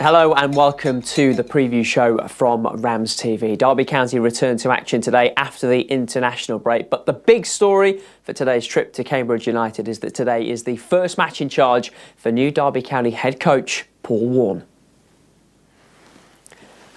Hello and welcome to the preview show from RamsTV. Derby County return to action today after the international break, but the big story for today's trip to Cambridge United is that today is the first match in charge for new Derby County head coach Paul Warne.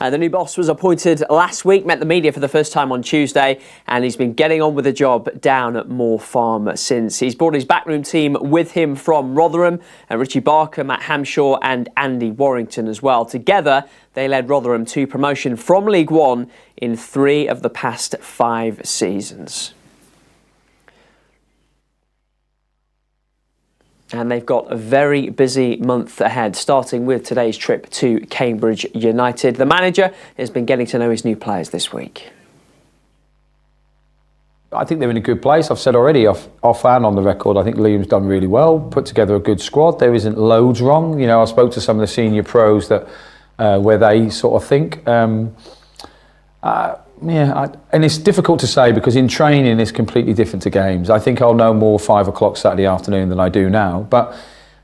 The new boss was appointed last week, met the media for the first time on Tuesday, and he's been getting on with the job down at Moor Farm since. He's brought his backroom team with him from Rotherham, Richie Barker, Matt Hamshaw and Andy Warrington as well. Together, they led Rotherham to promotion from League One in 3 of the past 5 seasons. And they've got a very busy month ahead, starting with today's trip to Cambridge United. The manager has been getting to know his new players this week. I think they're in a good place. I've said already, off and on the record, I think Liam's done really well, put together a good squad. There isn't loads wrong. You know, I spoke to some of the senior pros that where they sort of think. And it's difficult to say because in training it's completely different to games. I think I'll know more 5 o'clock Saturday afternoon than I do now. But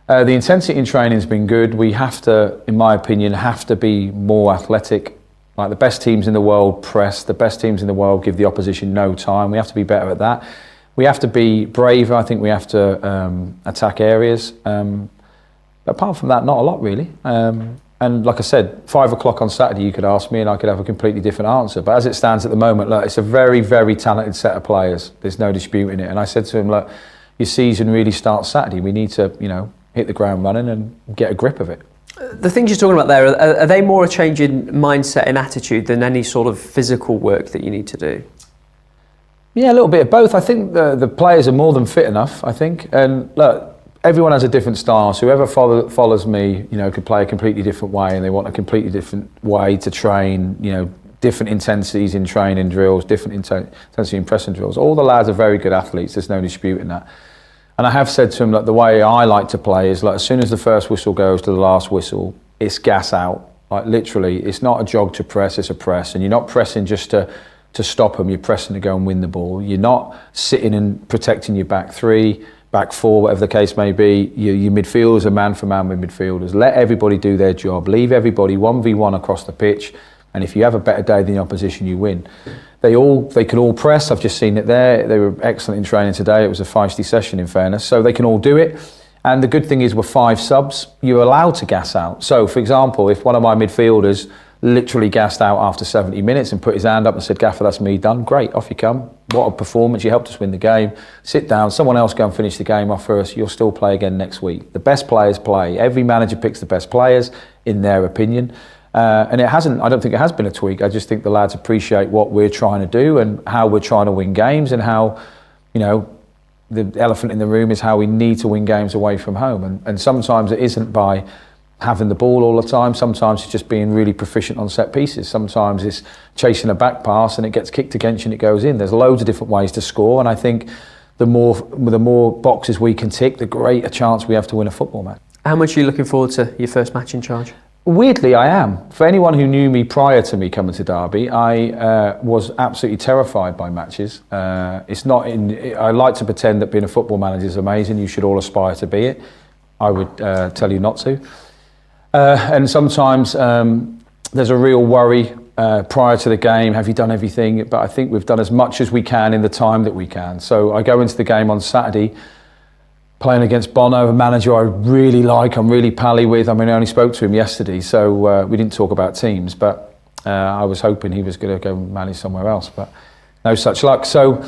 the intensity in training has been good. We have to, in my opinion, be more athletic. Like the best teams in the world press, the best teams in the world give the opposition no time. We have to be better at that. We have to be braver. I think we have to attack areas. Apart from that, not a lot really. And like I said, 5 o'clock on Saturday you could ask me and I could have a completely different answer. But as it stands at the moment, look, it's a very, very talented set of players. There's no disputing it. And I said to him, look, your season really starts Saturday. We need to, you know, hit the ground running and get a grip of it. The things you're talking about there, are they more a change in mindset and attitude than any sort of physical work that you need to do? Yeah, a little bit of both. I think the players are more than fit enough, I think. And look, everyone has a different style, so whoever follows me, you know, could play a completely different way and they want a completely different way to train, you know, different intensities in training drills, different intensity in pressing drills. All the lads are very good athletes, there's no disputing that. And I have said to them that the way I like to play is like as soon as the first whistle goes to the last whistle, it's gas out. Like literally, it's not a jog to press, it's a press. And you're not pressing just to stop them, you're pressing to go and win the ball. You're not sitting and protecting your back three, back four, whatever the case may be. Your midfielders are man for man with midfielders. Let everybody do their job. Leave everybody 1v1 across the pitch. And if you have a better day than the opposition, you win. They can all press. I've just seen it there. They were excellent in training today. It was a feisty session in fairness. So they can all do it. And the good thing is we're 5 subs. You're allowed to gas out. So for example, if one of my midfielders literally gassed out after 70 minutes and put his hand up and said, Gaffer, that's me done. Great, off you come. What a performance. You helped us win the game. Sit down, someone else go and finish the game off first. You'll still play again next week. The best players play. Every manager picks the best players, in their opinion. And I don't think it has been a tweak. I just think the lads appreciate what we're trying to do and how we're trying to win games and how, you know, the elephant in the room is how we need to win games away from home. And sometimes it isn't by having the ball all the time. Sometimes it's just being really proficient on set pieces. Sometimes it's chasing a back pass and it gets kicked against you and it goes in. There's loads of different ways to score, and I think the more boxes we can tick, the greater chance we have to win a football match. How much are you looking forward to your first match in charge? Weirdly, I am. For anyone who knew me prior to me coming to Derby, I was absolutely terrified by matches. I like to pretend that being a football manager is amazing. You should all aspire to be it. I would tell you not to. And sometimes there's a real worry prior to the game. Have you done everything? But I think we've done as much as we can in the time that we can. So I go into the game on Saturday playing against Bono, a manager I really like, I'm really pally with. I mean, I only spoke to him yesterday, so we didn't talk about teams, but I was hoping he was going to go manage somewhere else, but no such luck. So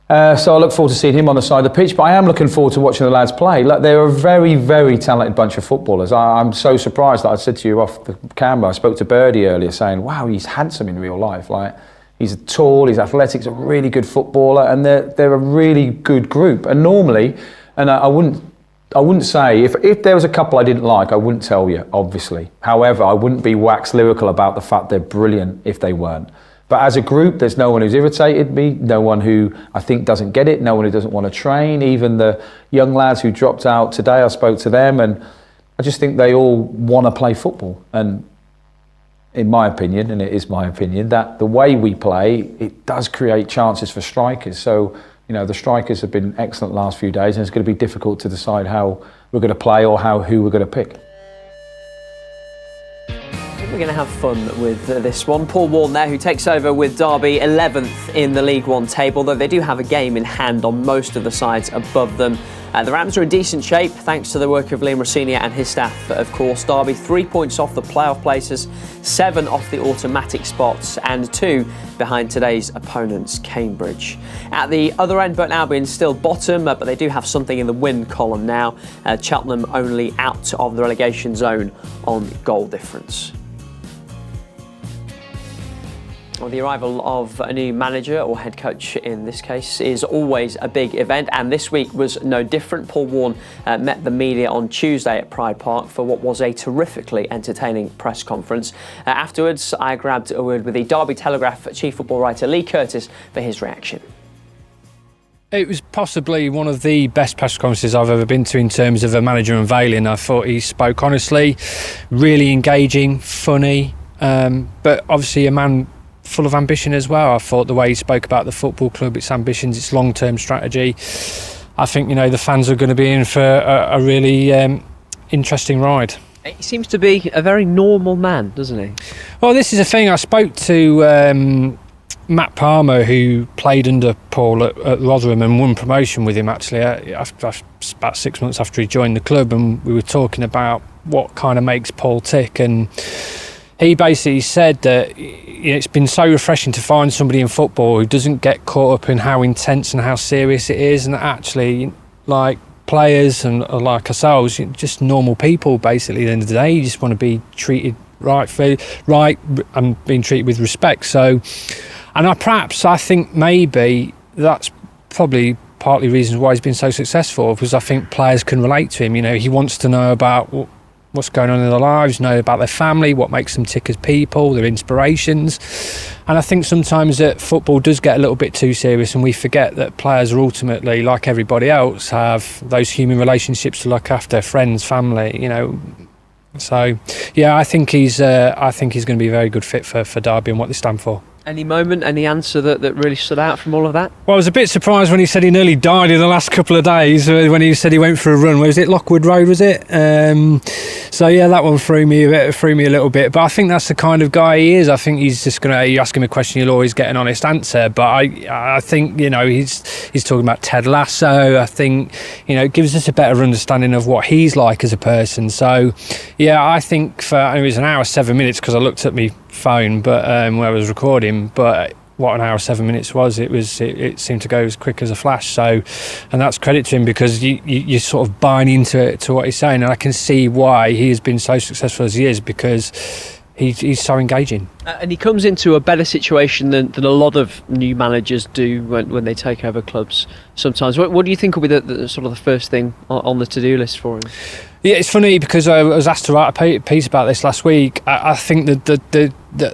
I look forward to seeing him on the side of the pitch, but I am looking forward to watching the lads play. Look, they're a very, very talented bunch of footballers. I'm so surprised that I said to you off the camera, I spoke to Birdie earlier saying, wow, he's handsome in real life. Like, he's tall, he's athletic, he's a really good footballer, and they're a really good group. And normally, and I wouldn't say, if there was a couple I didn't like, I wouldn't tell you, obviously. However, I wouldn't be wax lyrical about the fact they're brilliant if they weren't. But as a group, there's no one who's irritated me, no one who I think doesn't get it, no one who doesn't want to train. Even the young lads who dropped out today, I spoke to them, and I just think they all want to play football. And in my opinion, and it is my opinion, that the way we play, it does create chances for strikers. So, you know, the strikers have been excellent the last few days, and it's going to be difficult to decide how we're going to play or who we're going to pick. we're going to have fun with this one. Paul Warne there, who takes over with Derby 11th in the League One table, though they do have a game in hand on most of the sides above them. The Rams are in decent shape, thanks to the work of Liam Rossini and his staff, of course. Derby 3 points off the playoff places, 7 off the automatic spots, and 2 behind today's opponents, Cambridge. At the other end, Burton Albion still bottom, but they do have something in the win column now. Cheltenham only out of the relegation zone on goal difference. Well, the arrival of a new manager, or head coach in this case, is always a big event, and this week was no different. Paul Warne met the media on Tuesday at Pride Park for what was a terrifically entertaining press conference. Afterwards, I grabbed a word with the Derby Telegraph chief football writer Lee Curtis for his reaction. It was possibly one of the best press conferences I've ever been to in terms of a manager unveiling. I thought he spoke honestly, really engaging, funny, but obviously a man full of ambition as well. I thought the way he spoke about the football club, its ambitions, its long-term strategy. I think, the fans are going to be in for a really interesting ride. He seems to be a very normal man, doesn't he? Well, this is a thing. I spoke to Matt Palmer, who played under Paul at Rotherham and won promotion with him, actually, about 6 months after he joined the club, and we were talking about what kind of makes Paul tick, and he basically said that it's been so refreshing to find somebody in football who doesn't get caught up in how intense and how serious it is, and actually, like players and like ourselves, just normal people, basically, at the end of the day, you just want to be treated right and being treated with respect. So, and I think maybe that's probably partly reasons why he's been so successful, because I think players can relate to him. He wants to know about what's going on in their lives, know about their family, what makes them tick as people, their inspirations. And I think sometimes that football does get a little bit too serious, and we forget that players are ultimately, like everybody else, have those human relationships to look after, friends, family, So, yeah, I think he's going to be a very good fit for Derby and what they stand for. Any moment, any answer that really stood out from all of that? Well, I was a bit surprised when he said he nearly died in the last couple of days, when he said he went for a run. Was it Lockwood Road, was it? So, yeah, that one threw me a little bit. But I think that's the kind of guy he is. I think he's just going to, you ask him a question, he'll always get an honest answer. But I think, he's talking about Ted Lasso. I think, it gives us a better understanding of what he's like as a person. So, yeah, I think it was an hour, 7 minutes, because I looked at me phone, but where I was recording, but what an hour 7 minutes was, it seemed to go as quick as a flash. So, and that's credit to him, because you're sort of buying into what he's saying, and I can see why he has been so successful as he is, because he's so engaging. And he comes into a better situation than a lot of new managers do when they take over clubs sometimes. What do you think will be the sort of the first thing on the to-do list for him? Yeah, it's funny, because I was asked to write a piece about this last week. I think that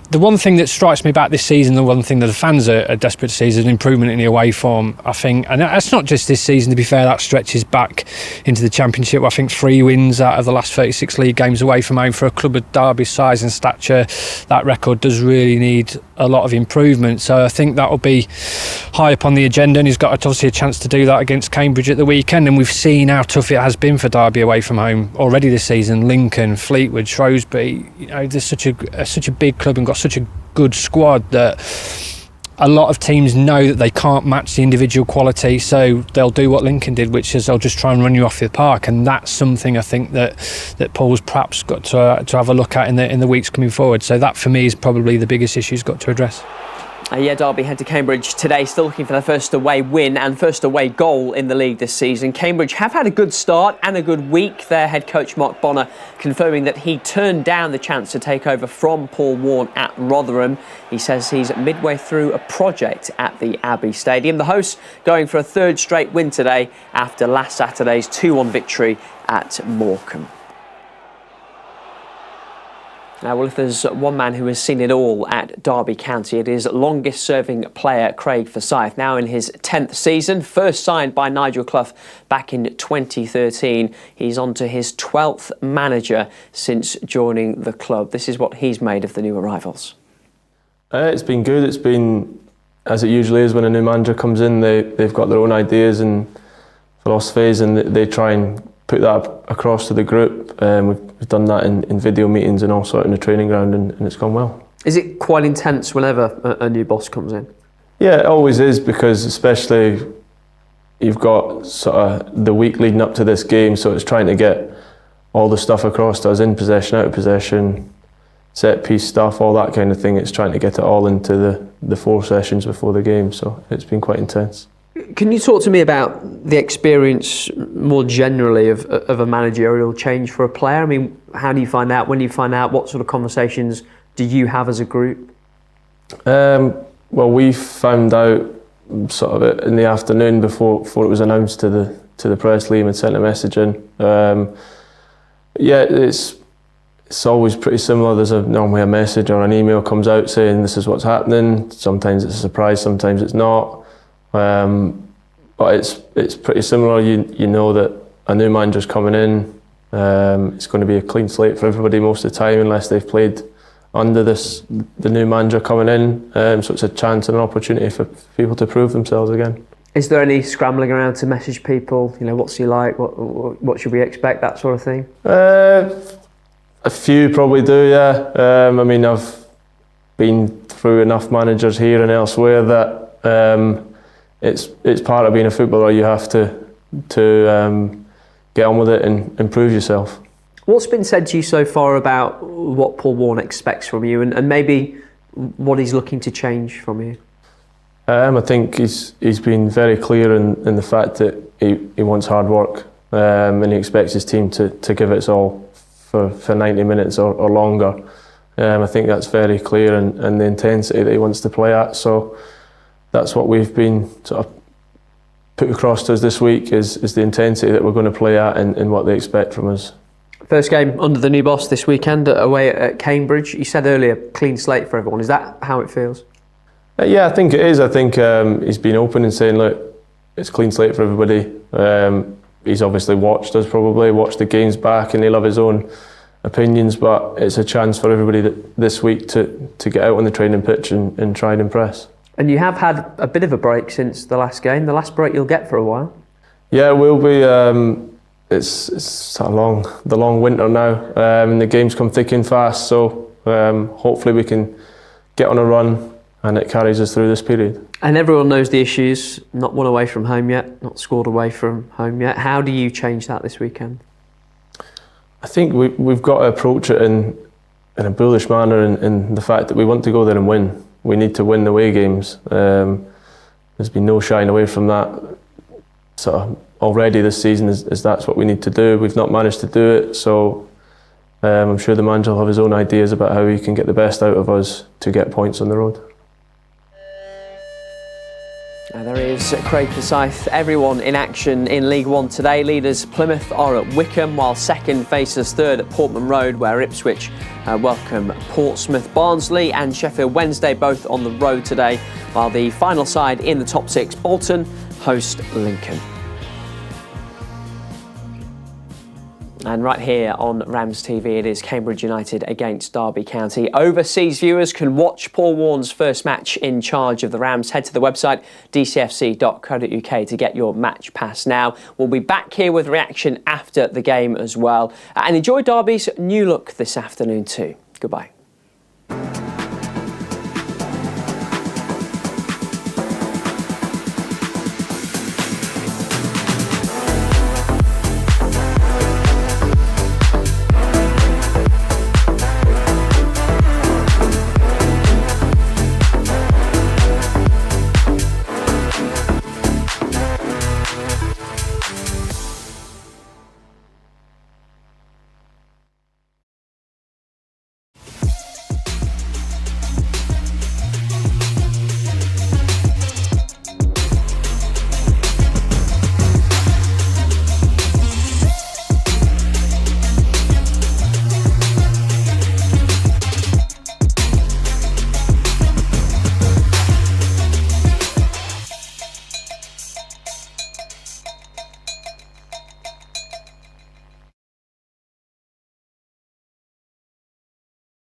the one thing that strikes me about this season, the one thing that the fans are desperate to see, is an improvement in the away form, I think. And that's not just this season, to be fair, that stretches back into the Championship. I think 3 wins out of the last 36 league games away from home for a club of Derby's size and stature. That record does really need a lot of improvement. So I think that will be high up on the agenda, and he's got obviously a chance to do that against Cambridge at the weekend. And we've seen how tough it has been for Derby away from home already this season. Lincoln, Fleetwood, Shrewsbury, there's such a big club and got such a good squad that a lot of teams know that they can't match the individual quality, so they'll do what Lincoln did, which is they'll just try and run you off the park. And that's something I think that Paul's perhaps got to have a look at in the weeks coming forward. So that for me is probably the biggest issue he's got to address. Derby head to Cambridge today, still looking for their first away win and first away goal in the league this season. Cambridge have had a good start and a good week. Their head coach Mark Bonner confirming that he turned down the chance to take over from Paul Warne at Rotherham. He says he's midway through a project at the Abbey Stadium. The hosts going for a third straight win today after last Saturday's 2-1 victory at Morecambe. Now, well, if there's one man who has seen it all at Derby County, it is longest-serving player Craig Forsyth, now in his 10th season, first signed by Nigel Clough back in 2013. He's on to his 12th manager since joining the club. This is what he's made of the new arrivals. It's been good. It's been, as it usually is when a new manager comes in, they've got their own ideas and philosophies, and they try and put that across to the group. We've we've done that in video meetings and also in the training ground, and it's gone well. Is it quite intense whenever a new boss comes in? Yeah, it always is, because especially you've got sort of the week leading up to this game, so it's trying to get all the stuff across to us, in possession, out of possession, set piece stuff, all that kind of thing. It's trying to get it all into the 4 sessions before the game, so it's been quite intense. Can you talk to me about the experience more generally of a managerial change for a player? I mean, how do you find out? When do you find out? What sort of conversations do you have as a group? Well, we found out sort of in the afternoon before it was announced to the press. Liam had sent a message in. Yeah, it's always pretty similar. There's normally a message or an email comes out saying this is what's happening. Sometimes it's a surprise, sometimes it's not. But it's pretty similar. You know that a new manager's coming in. It's going to be a clean slate for everybody most of the time, unless they've played under the new manager coming in. So it's a chance and an opportunity for people to prove themselves again. Is there any scrambling around to message people? You know, what's he like? What should we expect? That sort of thing. A few probably do, yeah. I mean, I've been through enough managers here and elsewhere that it's part of being a footballer. You have to get on with it and improve yourself. What's been said to you so far about what Paul Warne expects from you, and maybe what he's looking to change from you? I think he's been very clear in the fact that he wants hard work, and he expects his team to give it its all for 90 minutes or longer. I think that's very clear, and the intensity that he wants to play at. So that's what we've been sort of put across to us this week is the intensity that we're going to play at and what they expect from us. First game under the new boss this weekend away at Cambridge. You said earlier, clean slate for everyone. Is that how it feels? Yeah, I think it is. I think he's been open and saying, look, it's clean slate for everybody. He's obviously watched us, probably watched the games back, and he'll have his own opinions, but it's a chance for everybody this week to get out on the training pitch and try and impress. And you have had a bit of a break since the last game, the last break you'll get for a while. Yeah, it will be. It's the long winter now, and the games come thick and fast, so hopefully we can get on a run and it carries us through this period. And everyone knows the issues, not won away from home yet, not scored away from home yet. How do you change that this weekend? I think we've got to approach it in a bullish manner, in the fact that we want to go there and win. We need to win the away games. There's been no shying away from that sort of already this season, is that's what we need to do. We've not managed to do it, so I'm sure the manager will have his own ideas about how he can get the best out of us to get points on the road. There is Craig Forsyth, everyone in action in League One today. Leaders Plymouth are at Wickham, while second faces third at Portman Road, where Ipswich welcome Portsmouth. Barnsley and Sheffield Wednesday both on the road today, while the final side in the top 6, Bolton, host Lincoln. And right here on RamsTV, it is Cambridge United against Derby County. Overseas viewers can watch Paul Warne's first match in charge of the Rams. Head to the website dcfc.co.uk to get your match pass now. We'll be back here with reaction after the game as well. And enjoy Derby's new look this afternoon too. Goodbye.